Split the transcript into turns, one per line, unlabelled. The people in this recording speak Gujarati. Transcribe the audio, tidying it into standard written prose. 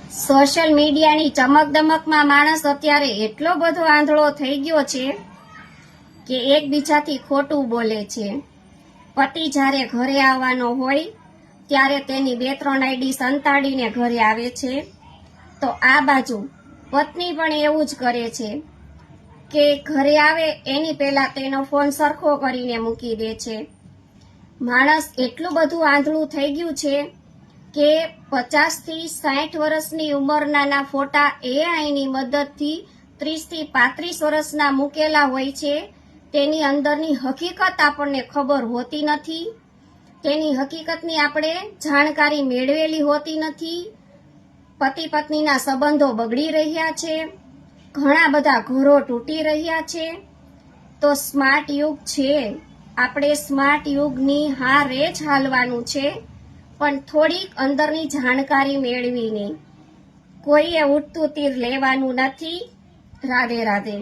સોશિયલ મીડિયાની ચમકદમકમાં માણસ અત્યારે એટલો બધો આંધળો થઈ ગયો છે કે એકબીજાથી ખોટું બોલે છે. પતિ જ્યારે ઘરે આવવાનો હોય ત્યારે તેની 2-3 આઈડી સંતાડીને ઘરે આવે છે, તો આ બાજુ પત્ની પણ એવું જ કરે છે કે ઘરે આવે એની પહેલા તેનો ફોન સરખો કરીને મૂકી દે છે. માણસ એટલું બધું આંધળું થઈ ગયું છે કે 50 થી 60 વર્ષની ઉંમરના ફોટા એઆઈની મદદથી 30 થી 35 વર્ષના મૂકેલા હોય છે. તેની અંદરની હકીકત આપણને ખબર હોતી નથી, તેની હકીકતની આપણે જાણકારી મેળવેલી હોતી નથી. પતિ પત્નીના સંબંધો બગડી રહ્યા છે, ઘણા બધા ઘરો તૂટી રહ્યા છે. તો સ્માર્ટ યુગ છે, આપણે સ્માર્ટ યુગની હારે જ હાલવાનું છે, પણ થોડીક અંદરની જાણકારી મેળવીને. કોઈએ ઉડતું તીર લેવાનું નથી. રાધે રાધે.